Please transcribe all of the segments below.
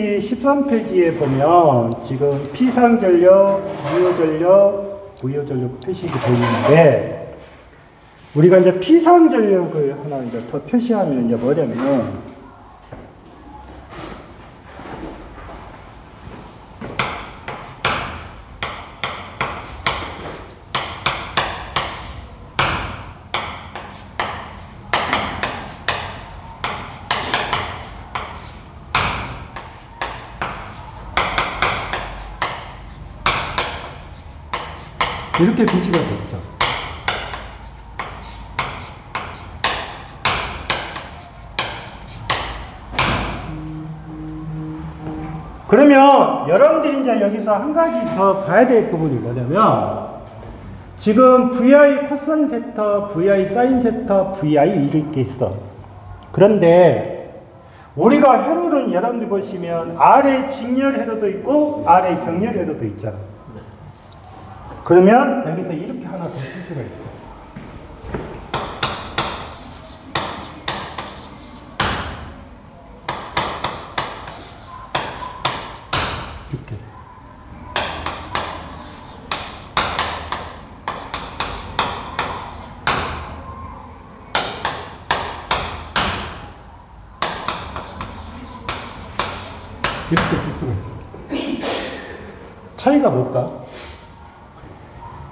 13페이지에 보면 지금 피상전력, 무효전력, 무효전력 표시가 되어 있는데, 우리가 이제 피상전력을 하나 이제 더 표시하면 이제 뭐냐면, 이렇게 표시가 됐죠. 그러면 여러분들이 이제 여기서 한 가지 더 봐야 될 부분이 뭐냐면, 지금 VI 코사인 세터, VI 사인 세터, VI 이렇게 있어. 그런데 우리가 회로는 여러분들 보시면 아래 직렬 회로도 있고 아래 병렬 회로도 있잖아. 그러면 여기서 이렇게 하나 더 쓸 수가 있어. 이렇게. 이렇게 쓸 수가 있어. 차이가 뭘까?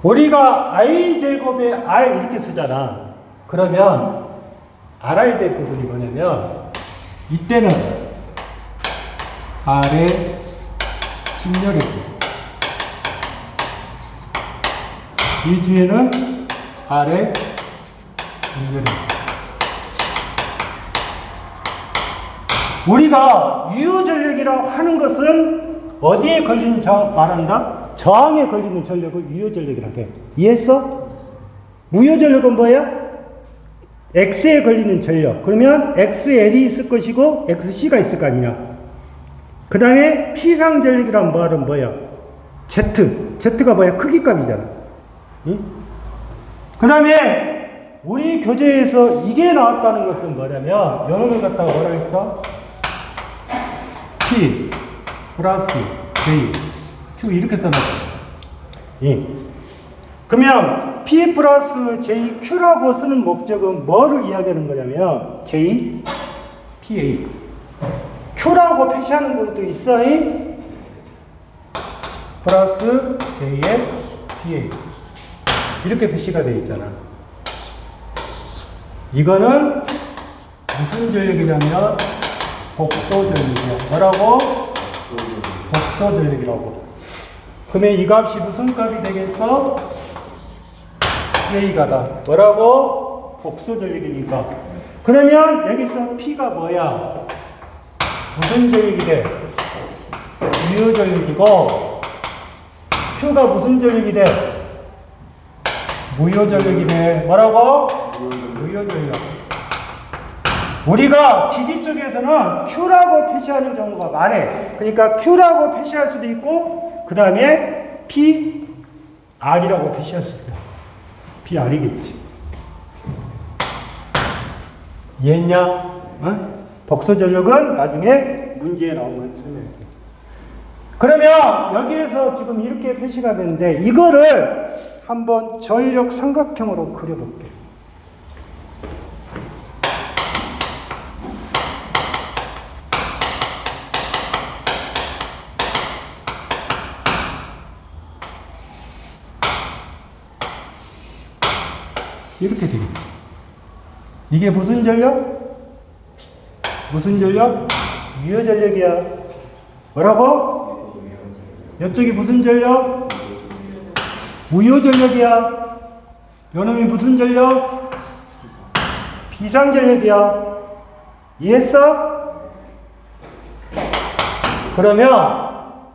우리가 i제곱에 r 이렇게 쓰잖아. 그러면 알아야 될 부분이 뭐냐면, 이때는 r의 직렬이고, 이 뒤에는 r의 직렬이고. 우리가 유효전력이라고 하는 것은 어디에 걸리는 말한다? 저항에 걸리는 전력을 유효전력이라고 해. 이해했어? 무효전력은 뭐야? X에 걸리는 전력. 그러면 XL이 있을 것이고 XC가 있을 거 아니냐. 그 다음에 피상전력이란 말은 뭐야? Z. Z가 뭐야? 크기값이잖아. 응? 그 다음에 우리 교재에서 이게 나왔다는 것은 뭐냐면, 요놈을 갖다가 뭐라 했어? P 플러스 J Q 이렇게 써놨어. 예. 그러면 P 플러스 JQ라고 쓰는 목적은 뭐를 이야기하는 거냐면, J, PA. Q라고 표시하는 것도 있어. 플러스 J의 PA. 이렇게 표시가 되어 있잖아. 이거는 무슨 전력이냐면 복소전력이야. 뭐라고? 복소전력이라고. 그러면 이 값이 무슨 값이 되겠어? P가다. 뭐라고? 복소전력이니까. 그러면 여기서 P가 뭐야? 무슨 전력이 돼? 유효전력이고, Q가 무슨 전력이 돼? 무효전력이 돼. 뭐라고? 무효전력. 우리가 기기 쪽에서는 Q라고 표시하는 경우가 많아. 그러니까 Q라고 표시할 수도 있고, 그 다음에 PR이라고 표시할 수 있어요. PR이겠지. 이해했냐? 어? 복소전력은 나중에 문제에 나오면 설명할게요. 그러면 여기에서 지금 이렇게 표시가 되는데, 이거를 한번 전력 삼각형으로 그려볼게요. 이렇게 되겠죠. 이게 무슨 전력? 무슨 전력? 유효전력이야. 뭐라고? 이쪽이 무슨 전력? 무효전력이야. 요놈이 무슨 전력? 비상전력이야. 이해했어? 그러면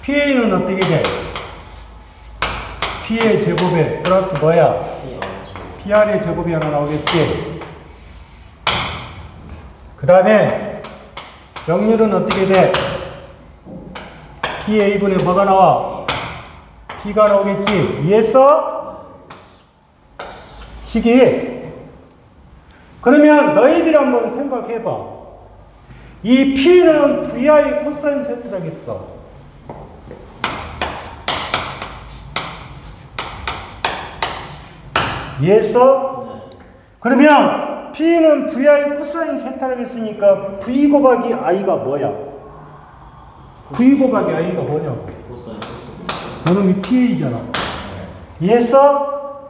PA는 어떻게 돼? P의 제곱에 플러스 뭐야? PR의 제곱이 하나 나오겠지? 그 다음에 병렬은 어떻게 돼? PA분에 뭐가 나와? P가 나오겠지? 이해했어? 식이. 그러면 너희들이 한번 생각해봐. 이 P는 VI 코사인 세타라겠어. 이해했어? 그러면 P는 VI 코사인 세타라겠으니까 V 곱하기 I가 뭐야? V 곱하기 I가 뭐냐고? 저놈이 PA잖아. 이해했어?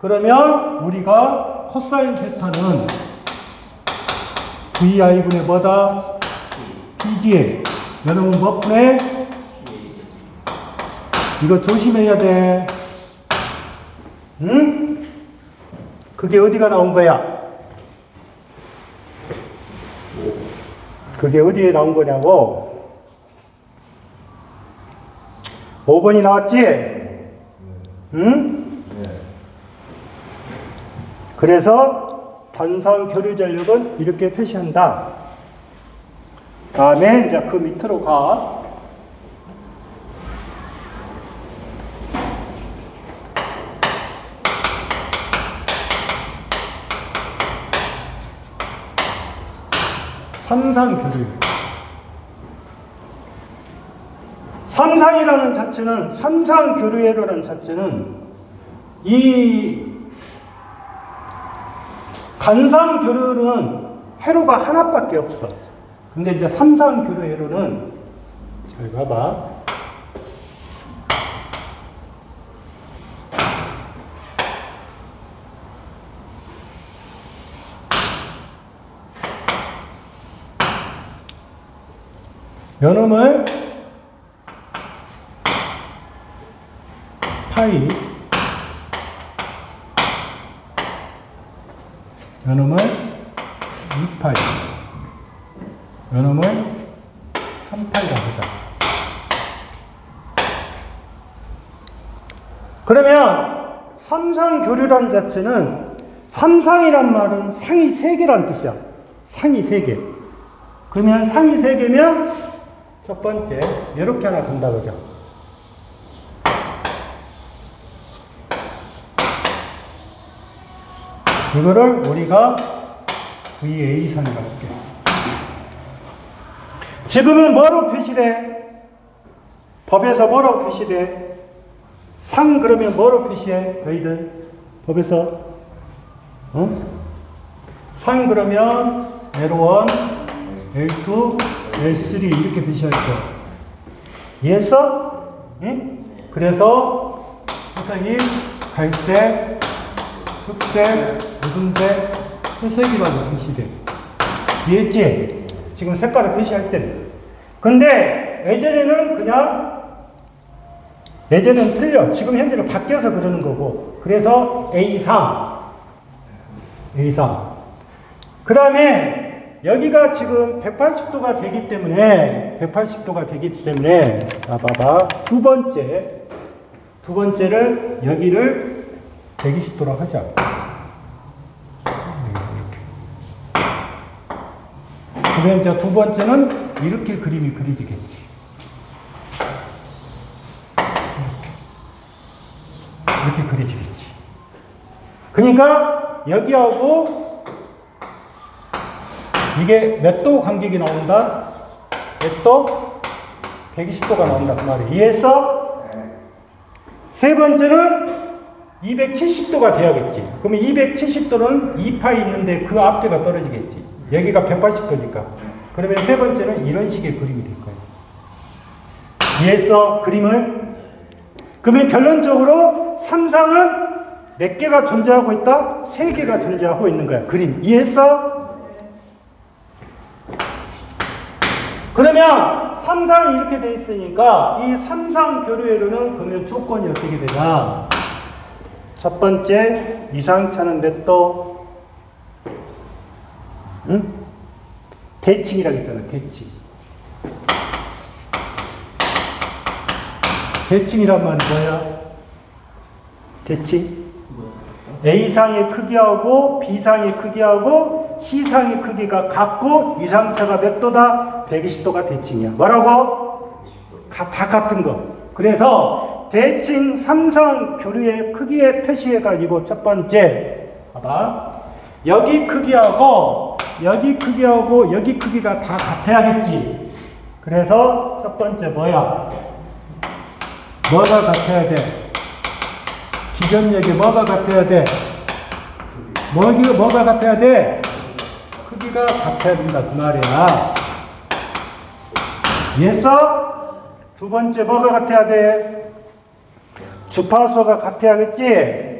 그러면 우리가 코사인 세타는 VI분의 뭐다? PGA. 여러분 몇 분의? 이거 조심해야 돼. 응? 그게 어디가 나온 거야? 그게 어디에 나온 거냐고? 5번이 나왔지? 응? 그래서 단상 교류 전력은 이렇게 표시한다. 다음에 이제 그 밑으로 가. 삼상 교류. 삼상이라는 자체는, 삼상 교류회로라는 자체는 이 단상 교류는 회로가 하나밖에 없어. 근데 이제 삼상 교류 회로는, 잘 봐봐. 요놈을 파이, 요놈을 2파이, 요놈을 3파이라고 하자. 그러면 삼상교류란 자체는, 삼상이란 말은 상이 3개란 뜻이야. 상이 3개. 그러면 상이 3개면 첫 번째 이렇게 하나 간다 그죠. 이거를 우리가 VA상이라고 할게. 지금은 뭐로 표시돼? 법에서 뭐로 표시돼? 상 그러면 뭐로 표시해? 너희들 법에서 상 그러면 L1, L2, L3 이렇게 표시할 거야. 이해했어? 응? 그래서 이 갈색, 흑색, 무슨색, 회색이라고 표시돼. 이해했지? 지금 색깔을 표시할 때는. 근데 예전에는 그냥, 예전에는 틀려. 지금 현재는 바뀌어서 그러는 거고. 그래서 A상. 그 다음에 여기가 지금 180도가 되기 때문에, 자, 봐봐. 두 번째를 여기를 120도로 하자. 그러면 이제 두 번째는 이렇게 그림이 그려지겠지. 이렇게 그려지겠지. 그러니까 여기하고 이게 몇 도 간격이 나온다? 몇 도? 120도가 나온다. 그 말이야. 이해했어? 세 번째는 270도가 돼야겠지. 그러면 270도는 2파이 있는데 그 앞에가 떨어지겠지. 여기가 180도니까. 그러면 세 번째는 이런 식의 그림이 될 거예요. 이해했어? 그림을? 그러면 결론적으로 삼상은 몇 개가 존재하고 있다? 3개가 존재하고 있는 거야. 그림. 이해했어? 그러면 삼상이 이렇게 돼 있으니까 이 삼상 교류회로는 그러면 조건이 어떻게 되냐? 첫 번째, 이상차는 몇 도? 응? 대칭이라고 했잖아. 대칭. 대칭이란 말이 뭐야? 대칭? A상의 크기하고 B상의 크기하고 C상의 크기가 같고 이상차가 몇 도다? 120도가 대칭이야. 뭐라고? 다 같은 거. 그래서 대칭 삼상 교류의 크기에 표시해가지고 첫 번째 봐봐. 여기 크기하고 여기 크기하고 여기 크기가 다 같아야겠지. 그래서 첫 번째 뭐야? 뭐가 같아야 돼? 기전력이 뭐가 같아야 돼? 뭐가 같아야 돼? 크기가 같아야 된다 그 말이야. 이해했어? 두 번째 뭐가 같아야 돼? 주파수가 같아야겠지?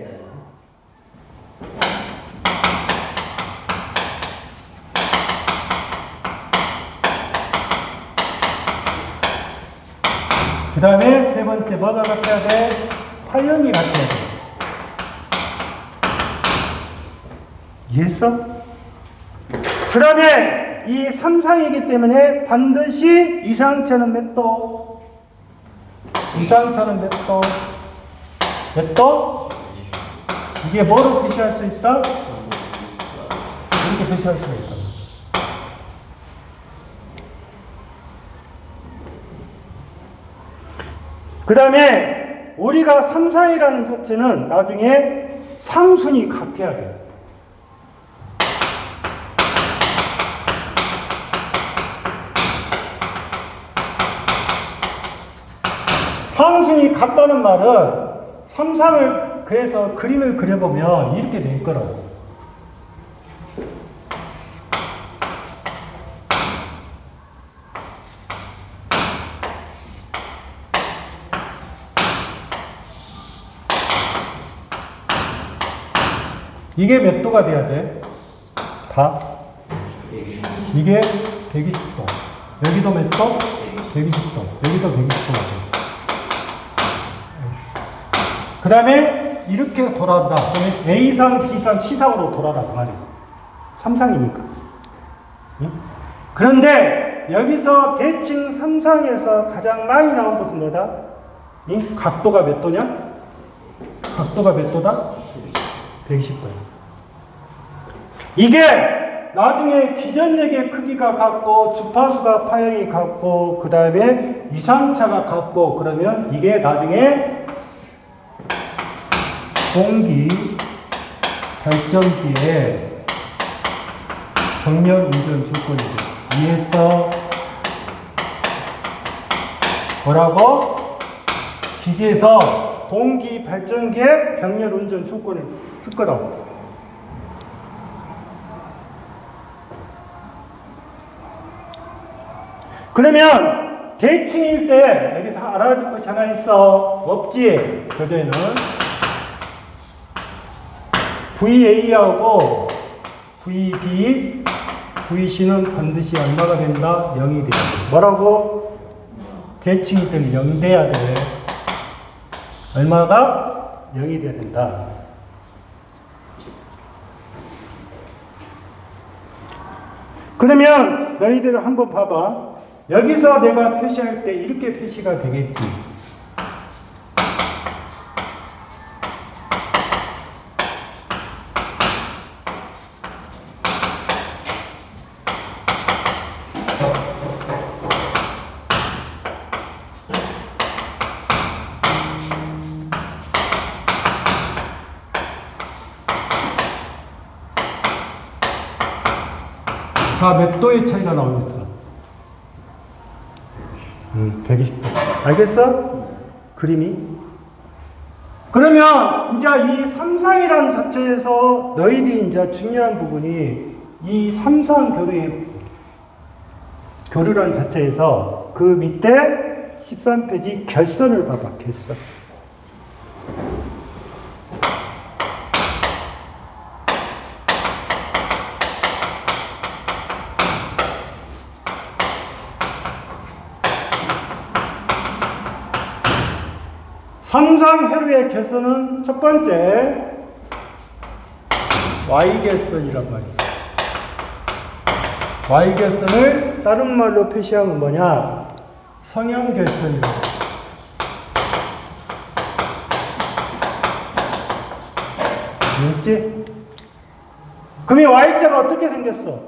그 다음에 세 번째 뭐가 같아야 돼? 파형이 같아야 돼. 이해했어? 그 다음에 이 삼상이기 때문에 반드시 이상차는 몇 도? 이상차는 몇 도? 몇 도? 이게 뭐로 표시할 수 있다? 이렇게 표시할 수가 있다. 그 다음에 우리가 삼상이라는 자체는 나중에 상순이 같아야 돼요. 상순이 같다는 말은 삼상을 그래서 그림을 그려보면 이렇게 될 거라고. 이게 몇 도가 돼야 돼? 다? 이게 120도. 여기도 몇 도? 120도. 여기도 120도가 돼. 그 다음에 이렇게 돌아온다. 그러면 A상, B상, C상으로 돌아라 그 말이에요. 3상이니까. 응? 그런데 여기서 대칭 3상에서 가장 많이 나온 것은 뭐다? 이 각도가 몇 도냐? 각도가 몇 도다? 120도. 이게 나중에 기전력의 크기가 같고 주파수가 파형이 같고 그 다음에 이상차가 같고 그러면 이게 나중에 공기 발전기의 경련 운전 조건이죠. 이해했어? 뭐라고? 기계에서 동기 발전기의 경련 운전 조건을 쓸 거라고. 그러면 대칭일 때 여기서 알아둘 것이 하나 있어. 없지? 교재에는 VA하고 VB, VC는 반드시 얼마가 된다? 0이 돼야 돼. 뭐라고? 대칭일 때는 0 돼야 돼. 얼마가? 0이 돼야 된다. 그러면 너희들 한번 봐봐. 여기서 내가 표시할 때 이렇게 표시가 되겠지. 다 몇 도의 차이가 나오겠어? 120도. 알겠어? 그림이? 그러면 이제 이 삼상이란 자체에서 너희들이 이제 중요한 부분이 이 삼상 교류란 자체에서 그 밑에 13페이지 결선을 봐봐. 결선. 삼상 회로의 결선은 첫 번째 Y결선이란 말이 있어요. Y결선을 다른 말로 표시하면 뭐냐? 성형결선이라고. 알겠지? 그러면 Y자가 어떻게 생겼어?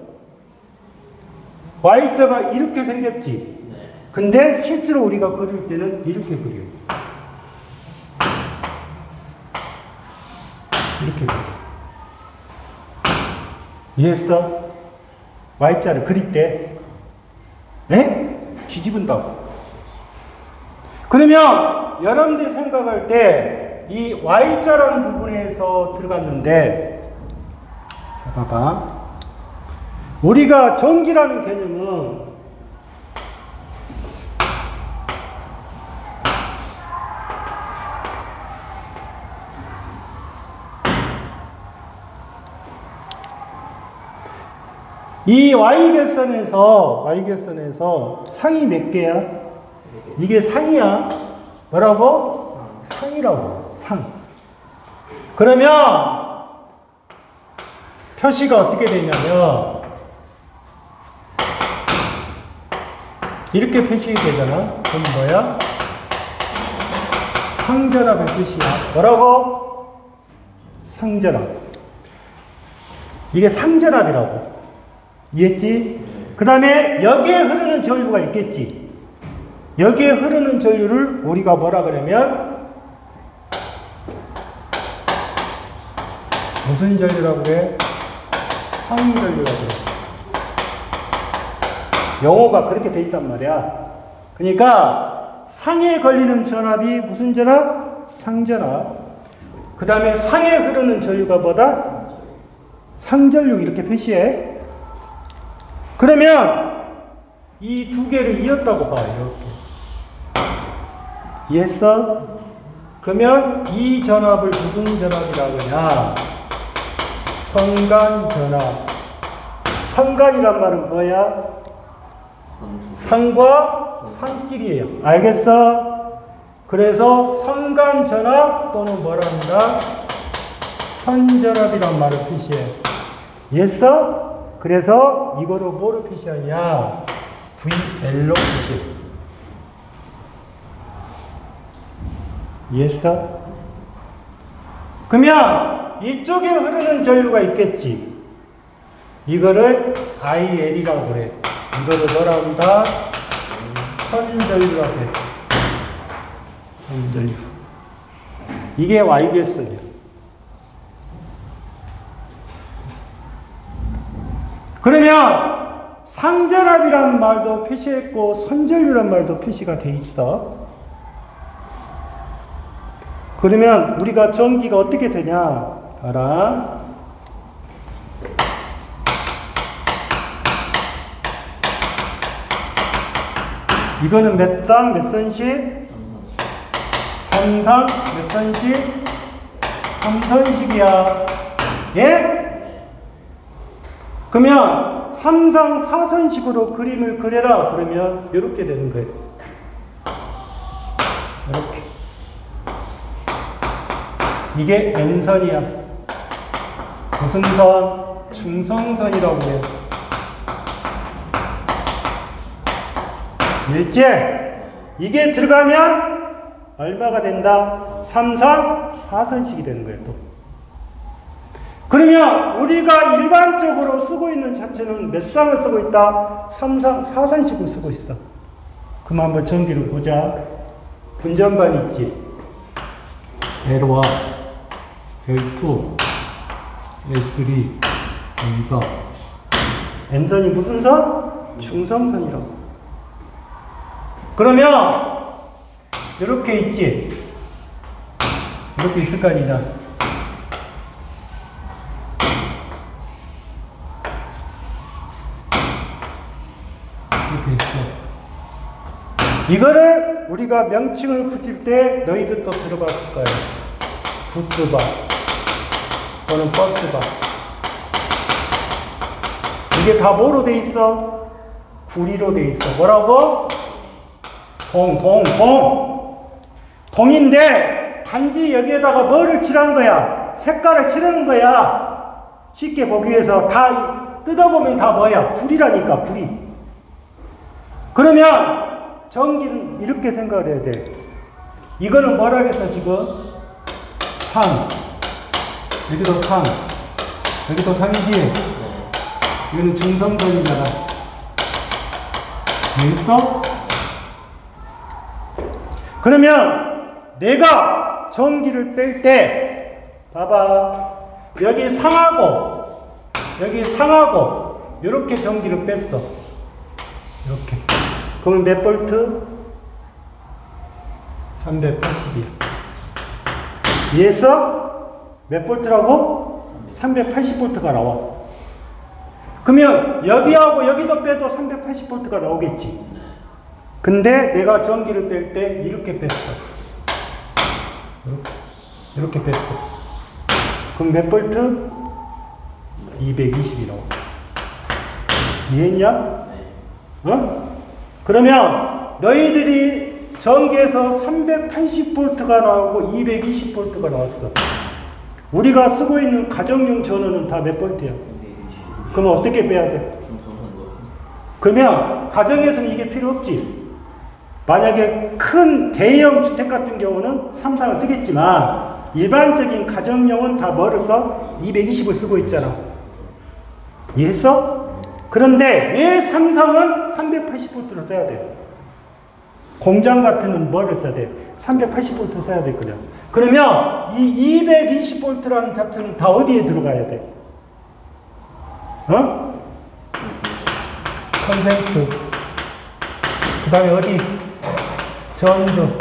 Y자가 이렇게 생겼지. 근데 실제로 우리가 그릴 때는 이렇게 그려요. 이렇게. 이해했어? Y자를 그릴 때, 에? 뒤집은다고. 그러면 여러분들이 생각할 때 이 Y자라는 부분에서 들어갔는데, 자, 봐봐. 우리가 전기라는 개념은 이 Y계선에서 상이 몇 개야? 이게 상이야. 뭐라고? 상이라고. 상. 그러면 표시가 어떻게 되냐면 이렇게 표시되잖아. 그럼 뭐야? 상전압의 표시야. 뭐라고? 상전압. 이게 상전압이라고. 이해했지? 그 다음에 여기에 흐르는 전류가 있겠지. 여기에 흐르는 전류를 우리가 뭐라 그러면 무슨 전류라고 그래? 상전류라고 그래. 용어가 그렇게 돼 있단 말이야. 그러니까 상에 걸리는 전압이 무슨 전압? 상전압. 그 다음에 상에 흐르는 전류가 뭐다? 상전류 이렇게 표시해. 그러면 이 두 개를 이었다고 봐. 이렇게. 이해했어? 그러면 이 전압을 무슨 전압이라고 하냐? 성간전압. 성간이란 말은 뭐야? 상과 상끼리예요. 알겠어? 그래서 성간전압 또는 뭐라 한다? 선전압이란 말을 표시해. 이해했어? 그래서 이거를 뭐로 표시하냐? VL로 표시해. 이해했어? 그러면 이쪽에 흐르는 전류가 있겠지. 이거를 IL이라고 그래. 이거를 뭐라 한다? 선전류라고 해. 선전류. 이게 Y계선이야. 그러면 상전압이라는 말도 표시했고 선전류란 말도 표시가 돼 있어. 그러면 우리가 전기가 어떻게 되냐? 봐라. 이거는 몇 상, 몇 선씩? 3상, 몇 선씩? 3선씩이야. 예? 그러면 3상 4선식으로 그림을 그려라. 그러면 이렇게 되는 거예요. 이렇게. 이게 N선이야. 무슨 선? 중성선이라고 해요. 일제. 이게 들어가면 얼마가 된다? 3상 4선식이 되는 거예요. 또. 그러면 우리가 일반적으로 쓰고 있는 자체는 몇 상을 쓰고 있다? 3상 4선식을 쓰고 있어. 그럼 한번 전기를 보자. 분전반 있지? L1, L2, L3, N선. N선이 무슨 선? 중성선이라고. 그러면 이렇게 있지? 이렇게 있을 거 아니냐? 이렇게 있어. 이거를 우리가 명칭을 붙일 때 너희들도 들어봤을 거예요. 부스바 또는 버스바. 이게 다 뭐로 돼 있어? 구리로 돼 있어. 뭐라고? 동인데 단지 여기에다가 뭐를 칠한 거야? 색깔을 칠하는 거야. 쉽게 보기 위해서. 다 뜯어보면 다 뭐야? 구리라니까. 구리. 그러면 전기는 이렇게 생각을 해야 돼. 이거는 뭐라겠어 지금? 상. 여기도 상. 여기도 상이지? 이거는 중성선이잖아. 알겠어? 그러면 내가 전기를 뺄 때 봐봐. 여기 상하고 여기 상하고 이렇게 전기를 뺐어. 이렇게. 그러면 몇 볼트? 382. 이해했어? 몇 볼트라고? 380볼트가 나와. 그러면 여기하고 여기도 빼도 380볼트가 나오겠지. 근데 내가 전기를 뺄 때 이렇게 뺐어. 이렇게 뺐어. 그럼 몇 볼트? 220이 나와. 이해했냐? 어? 그러면 너희들이 전기에서 380볼트가 나오고 220볼트가 나왔어. 우리가 쓰고 있는 가정용 전원은 다 몇 볼트야? 그럼 어떻게 빼야 돼? 그러면 가정에서는 이게 필요 없지. 만약에 큰 대형 주택 같은 경우는 삼상을 쓰겠지만 일반적인 가정용은 다 뭐를 써? 220을 쓰고 있잖아. 이해했어? 그런데 왜 삼성은 380볼트를 써야 돼? 공장 같은 건 뭐를 써야 돼? 380볼트 써야 될 거냐? 그러면 이 220볼트라는 자체는 다 어디에 들어가야 돼? 어? 컨센트. 그 다음에 어디? 전도.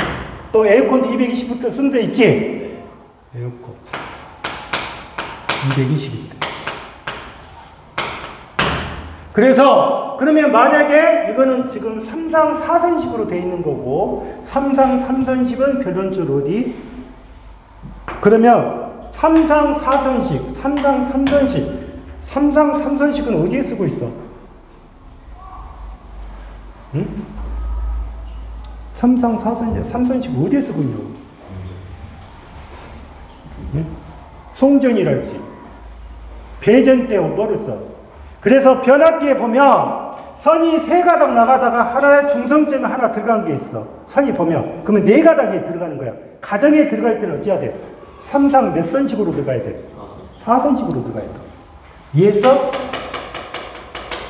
또 에어컨도 220볼트 쓰는 데 있지? 에어컨. 220볼트. 그래서 그러면 만약에 이거는 지금 3상 4선식으로 돼 있는 거고 3상 3선식은 결론적으로 어디? 그러면 3상 4선식, 3상 3선식, 3상 3선식은 어디에 쓰고 있어? 응? 3상 4선식, 3선식 어디에 쓰고 있냐고? 응? 송전이랄지 배전 때 뭐를 써? 그래서 변압기에 보면 선이 세 가닥 나가다가 하나의 중성점에 하나 들어간 게 있어. 선이 보면. 그러면 네 가닥에 들어가는 거야. 가정에 들어갈 때는 어찌해야 돼? 3상 몇 선식으로 들어가야 돼? 4선식으로 들어가야 돼. 이해했어?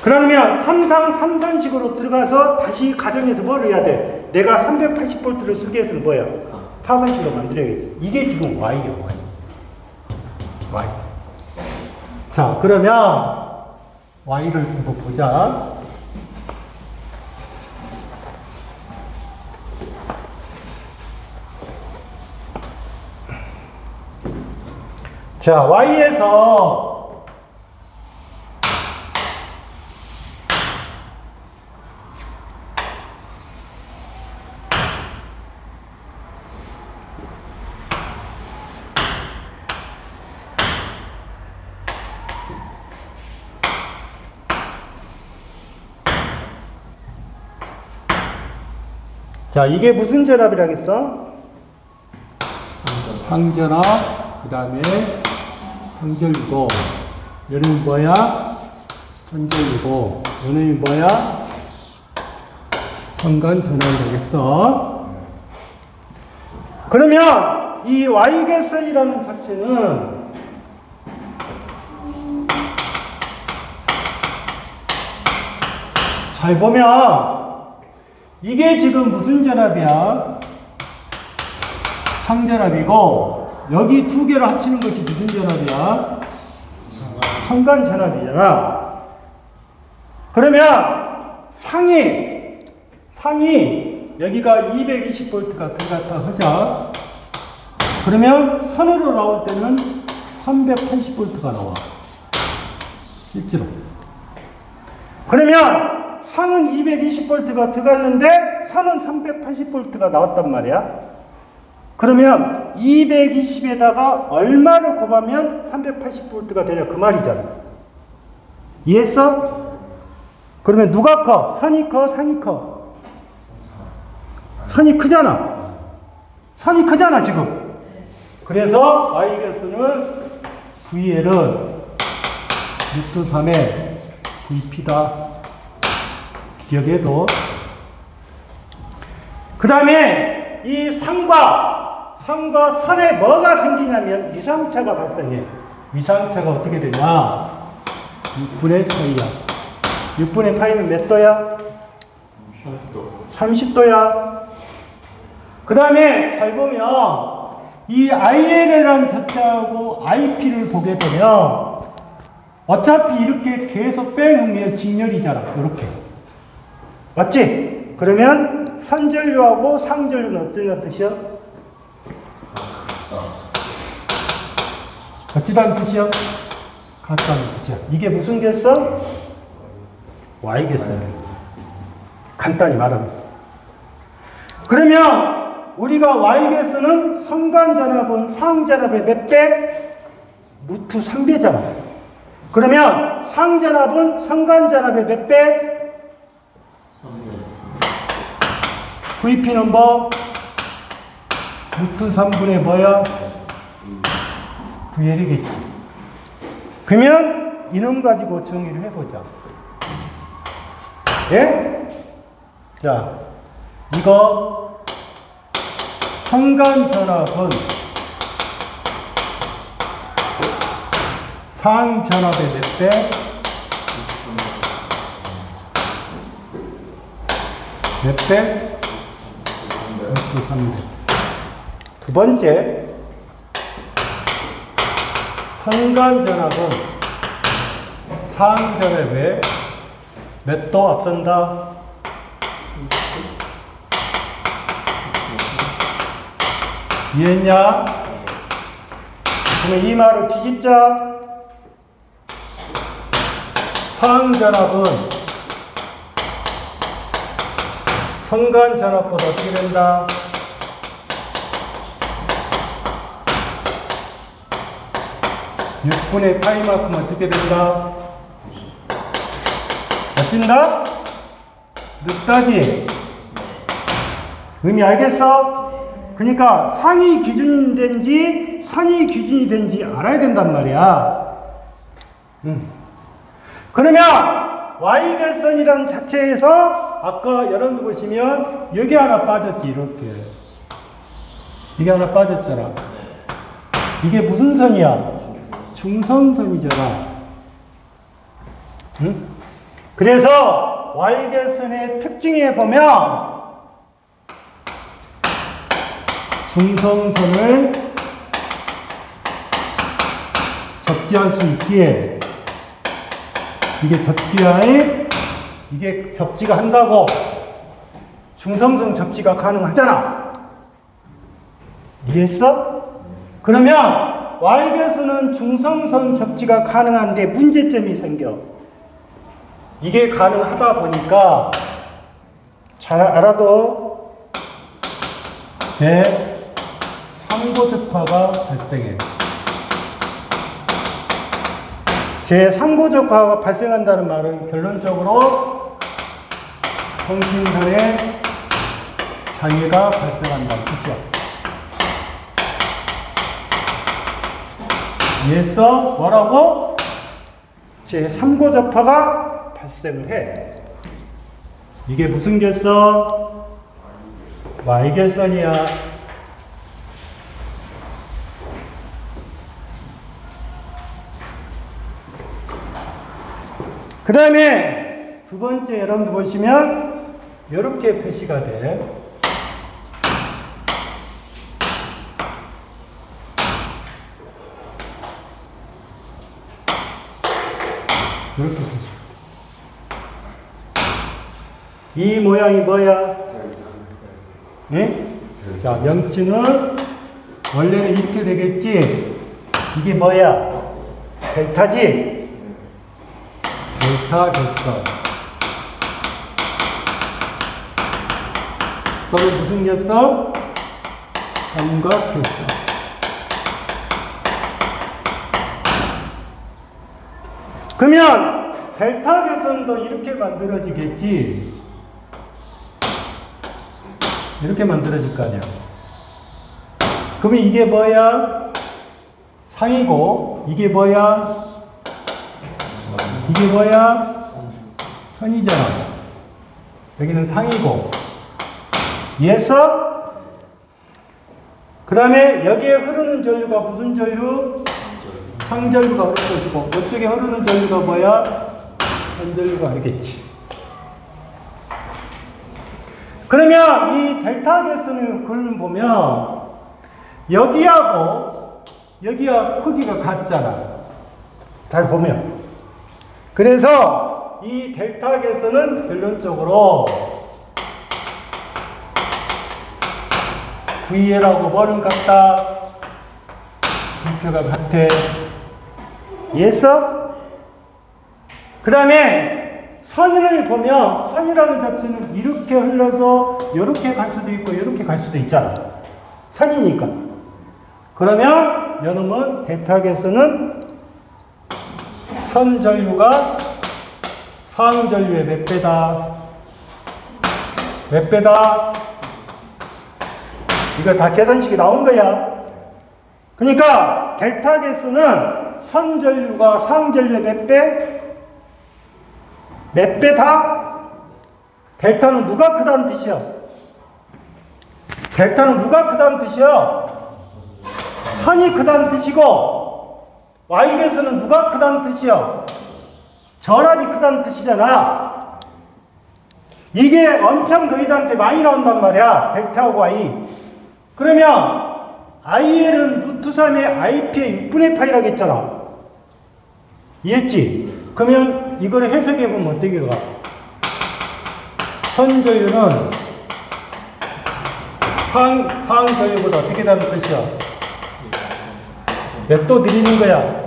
그러면 3상 3선식으로 들어가서 다시 가정에서 뭘 해야 돼? 내가 380볼트를 쓰기 위해서는 뭐야? 4선식으로 만들어야겠지. 이게 지금 Y야, Y. 자, 그러면 Y를 한번 보자. 자, Y에서 자, 이게 무슨 전압이라겠어? 상전압, 그 다음에 상전이고, 얘는 뭐야? 선전이고, 얘는 뭐야? 선간전압이라겠어. 그러면 이 Y개선이라는 자체는 잘 보면 이게 지금 무슨 전압이야? 상전압이고 여기 두 개를 합치는 것이 무슨 전압이야? 선간 전압이잖아. 그러면 상이 여기가 220볼트가 들어갔다 하자. 그러면 선으로 나올 때는 380볼트가 나와. 실제로. 그러면 상은 220볼트가 들어갔는데 선은 380볼트가 나왔단 말이야. 그러면 220에다가 얼마를 곱하면 380볼트가 되냐 그 말이잖아. 이해했어? 그러면 누가 커? 선이 커? 상이 커? 선이 크잖아. 선이 크잖아 지금. 그래서 Y개수는 VL은 루트 3의 VP다. 기억해도. 그 다음에 이 상과 선에 뭐가 생기냐면 위상차가 발생해. 위상차가 어떻게 되냐? 6분의 파이야. 6분의 파이면 몇 도야? 30도야. 그 다음에 잘 보면 이 IL이라는 자체하고 IP를 보게 되면 어차피 이렇게 계속 빼면 직렬이잖아. 이렇게. 맞지? 그러면 선전류하고 상전류는 어떤 뜻이야? 어찌다는 뜻이야? 같다는 뜻이야. 이게 무슨 개수? Y 개수야. 간단히 말하면. 그러면 우리가 Y 개수는 성간전압은 상전압의 몇 배? 루트 3배잖아. 그러면 상전압은 성간전압의 몇 배? VP는 뭐? 루트 3분의 뭐야? VL이겠지. 그러면 이놈 가지고 정의를 해보자. 예? 자, 이거 성간전압은 상전압의 몇 배? 몇 배? 루트 3배. 두 번째, 성간전압은 상전압의 몇 도 앞선다? 이해했냐? 그러면 이 말을 뒤집자. 상전압은 성간전압보다 어떻게 된다? (6분의 파이만큼) 어떻게 된다? 어찐다? 늦다지? 의미 알겠어? 그러니까 상위 기준이 된지 선이 기준이 된지 알아야 된단 말이야. 그러면 Y결선이라는 자체에서 아까 여러분 보시면 여기 하나 빠졌지. 이렇게 이게 하나 빠졌잖아. 이게 무슨 선이야? 중성선이잖아. 응? 그래서 Y결선의 특징에 보면 중성선을 접지할 수 있기에 이게 접기하에 이게 접지가 한다고 중성선 접지가 가능하잖아. 이해했어? 그러면 Y결선은 중성선 접지가 가능한데 문제점이 생겨. 이게 가능하다 보니까 잘 알아도 제3고적파가 발생해. 제3고적파가 발생한다는 말은 결론적으로 통신선에 장애가 발생한다는 뜻이야. 이해했어? 뭐라고? 제3고적파가 발생을 해. 이게 무슨 결선? Y결선이야. 그 다음에 두 번째 여러분들 보시면 이렇게 표시가 돼. 이렇게 표시. 이 모양이 뭐야? 네? 자, 명칭은 원래는 이렇게 되겠지? 이게 뭐야? 델타지? 델타 결선. 그러면 무슨 결선? 삼각 결선. 그러면 델타 결선도 이렇게 만들어지겠지? 이렇게 만들어질 거 아니야. 그러면 이게 뭐야? 상이고, 이게 뭐야? 이게 뭐야? 선이잖아. 여기는 상이고. 이해했어? 그 다음에 여기에 흐르는 전류가 무슨 전류? 상전류가 흐를 것이고, 이쪽에 흐르는 전류가 뭐야? 선전류가 흐르겠지. 그러면 이 델타 결선을 그림 보면 여기하고 여기하고 크기가 같잖아. 잘 보면 그래서 이 델타 개수는 결론적으로 VL하고 뭐는 같다? 분표가 같아. 이해했어? 그 다음에 선을 보면 선이라는 자체는 이렇게 흘러서 이렇게 갈 수도 있고 이렇게 갈 수도 있잖아. 선이니까. 그러면 여러분 델타계수는 선전류가 상전류의 몇 배다? 몇 배다? 이거 다 계산식이 나온 거야. 그러니까 델타계수는 선전류가 상전류의 몇 배? 몇 배다? 델타는 누가 크다는 뜻이야? 델타는 누가 크다는 뜻이야? 선이 크다는 뜻이고, Y계수는 누가 크다는 뜻이야? 전압이 크다는 뜻이잖아. 이게 엄청 너희들한테 많이 나온단 말이야. 델타하고 Y. 그러면 IL은 루트 3의 IP의 6분의 파이라고 했잖아. 이해했지? 그러면 이걸 해석해보면 어떻게 가? 선전류는 상전류보다 어떻게 다는 뜻이야? 몇 도 늘리는 거야?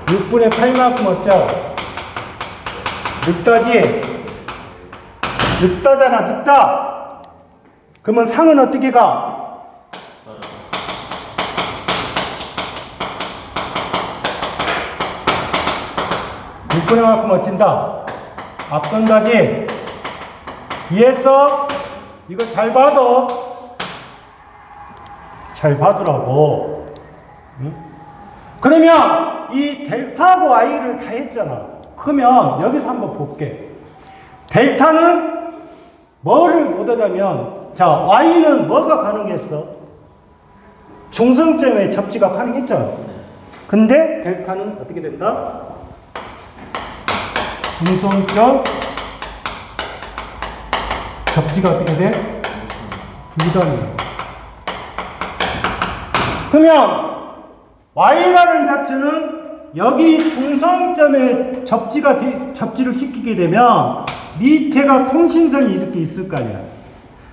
6분의 8만큼 어쩌? 늦다지? 늦다잖아, 늦다! 그러면 상은 어떻게 가? 분의 만큼 어찐다. 앞선다지. 이해했어? 이거 잘 봐도. 잘 봐두라고. 응? 그러면 이 델타하고 Y를 다 했잖아. 그러면 여기서 한번 볼게. 델타는 뭐를 못 하냐면, 자, Y는 뭐가 가능했어? 중성점의 접지가 가능했잖아. 근데 델타는 어떻게 된다? 중성점 접지가 어떻게 돼? 불가능해. 그러면 Y라는 자체는 여기 중성점에 접지를 시키게 되면 밑에가 통신선이 이렇게 있을 거 아니야.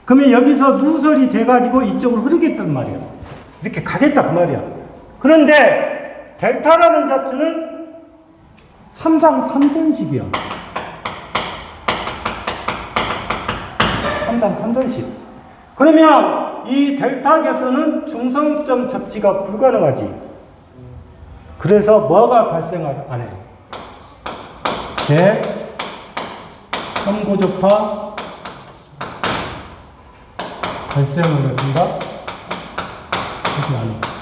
그러면 여기서 누설이 돼가지고 이쪽으로 흐르겠단 말이야. 이렇게 가겠다 그 말이야. 그런데 델타라는 자체는 3상 3선식이야. 3상 3선식. 그러면 이 델타 계수는 중성점 접지가 불가능하지. 그래서 뭐가 발생을 안 해? 제 3고접파 발생을 해준다? 하지 않아.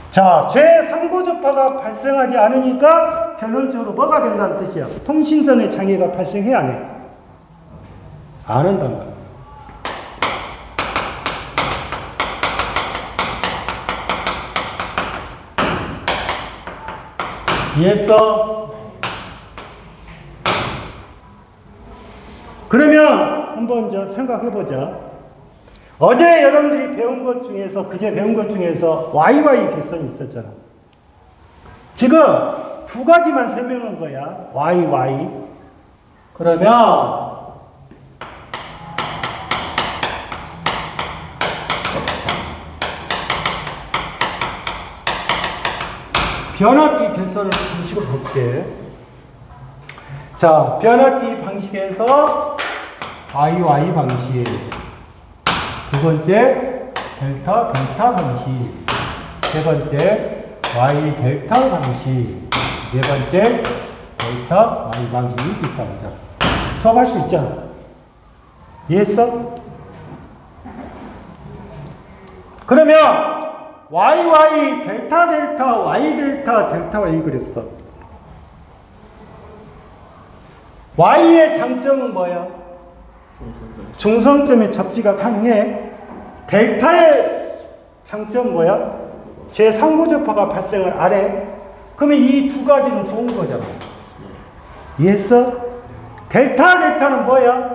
자, 제3고접파가 발생하지 않으니까 결론적으로 뭐가 된다는 뜻이야? 통신선의 장애가 발생해 안 해? 안 한단 말이야. 이해했어? 그러면 한번 생각해보자. 어제 여러분들이 배운 것 중에서, 그제 배운 것 중에서 YY 개선이 있었잖아. 지금 두 가지만 설명한 거야. YY. 그러면 변압기 개선을 방식으로 볼게. 자, 변압기 방식에서 YY 방식. 두 번째, 델타 방식. 세 번째, Y 델타 방식. 네 번째, 델타 Y 방식이 있답니다. 수업할 수 있잖아. 이해했어? 그러면 YY 델타 Y 델타 Y 그랬어. Y의 장점은 뭐야? 중성점의 접지가 가능해. 델타의 장점 뭐야? 제3고접파가 발생을 안 해. 그러면 이 두 가지는 좋은 거잖아. 이해했어? 델타는 뭐야?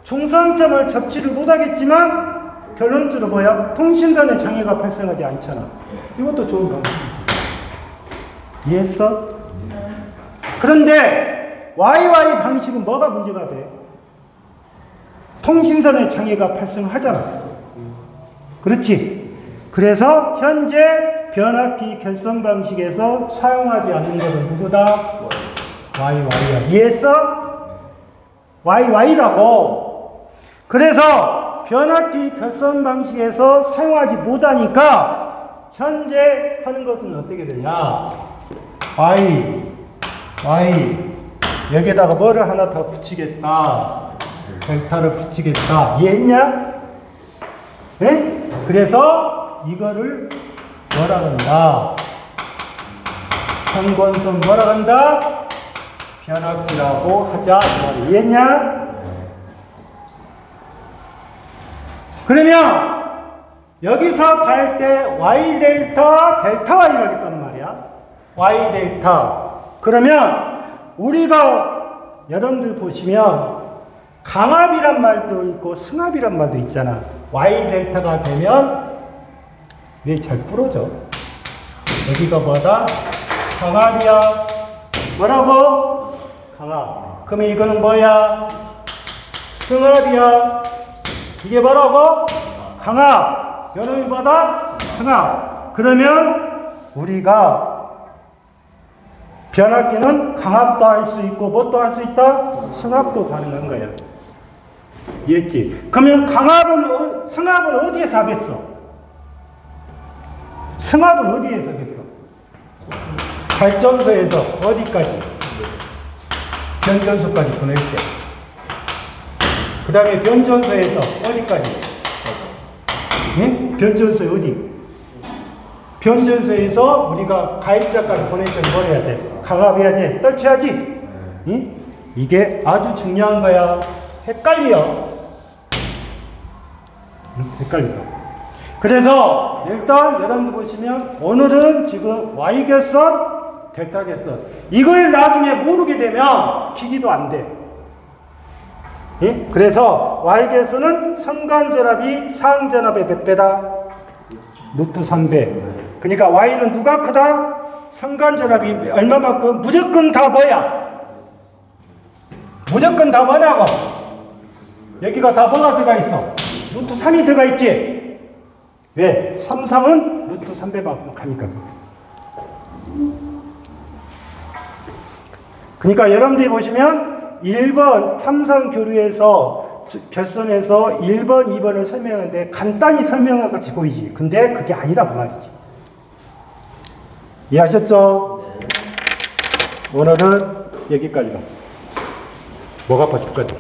중성점을 접지를 못하겠지만 결론적으로 뭐야? 통신선의 장애가 발생하지 않잖아. 이것도 좋은 방법이지. 이해했어? 그런데 YY 방식은 뭐가 문제가 돼? 통신선의 장애가 발생하잖아. 그렇지? 그래서 현재 변압기 결선 방식에서 사용하지 않는 것은 누구다? YY야. 이해했어? YY라고. 그래서 변압기 결선 방식에서 사용하지 못하니까 현재 하는 것은 어떻게 되냐? Y 여기에다가 뭐를 하나 더 붙이겠다. 델타를 붙이겠다. 이해했냐? 네? 그래서 이거를 뭐라 한다? 현권선 뭐라 한다? 변압기라고 하자. 이해했냐? 그러면 여기서 갈 때 Y 델타, 델타 Y를 하겠단 말이야. Y 델타. 그러면 우리가 여러분들 보시면 강압이란 말도 있고 승압이란 말도 있잖아. Y 델타가 되면 이게 잘 부러져. 여기가 뭐다? 강압이야. 뭐라고? 강압. 그러면 이거는 뭐야? 승압이야. 이게 뭐라고? 강압. 이놈이 뭐다? 승압. 그러면 우리가 변압기는 강압도 할 수 있고 뭣도 할 수 있다? 승압도 가능한 거야. 이해했지? 그러면 강압은, 승압은 어디에서 하겠어? 승압은 어디에서 하겠어? 발전소에서 어디까지? 변전소까지 보낼 때. 그 다음에 변전소에서 어디까지? 예? 변전소에 어디? 변전소에서 우리가 가입자까지 보낼 때는 뭘 해야 돼? 강압해야지, 떨쳐야지. 예? 이게 아주 중요한 거야. 헷갈려. 헷갈려. 그래서 일단 여러분들 보시면 오늘은 지금 Y결선, 델타결선 이걸 나중에 모르게 되면 기기도 안 돼. 예? 그래서 Y결선은 선간전압이 상전압의 몇 배다? 루트 3배. 그러니까 Y는 누가 크다? 선간전압이 얼마만큼? 무조건 다 뭐야? 무조건 다 뭐냐고? 여기가 다 뭐가 들어가 있어? 루트 3이 들어가 있지? 왜? 삼성은 루트 3배만큼 가니까. 그러니까 여러분들이 보시면 1번 삼성 교류에서 결선에서 1번, 2번을 설명하는데 간단히 설명한 것 같이 보이지. 근데 그게 아니다 그 말이지. 이해하셨죠? 오늘은 여기까지가. 목 아파 죽겠다.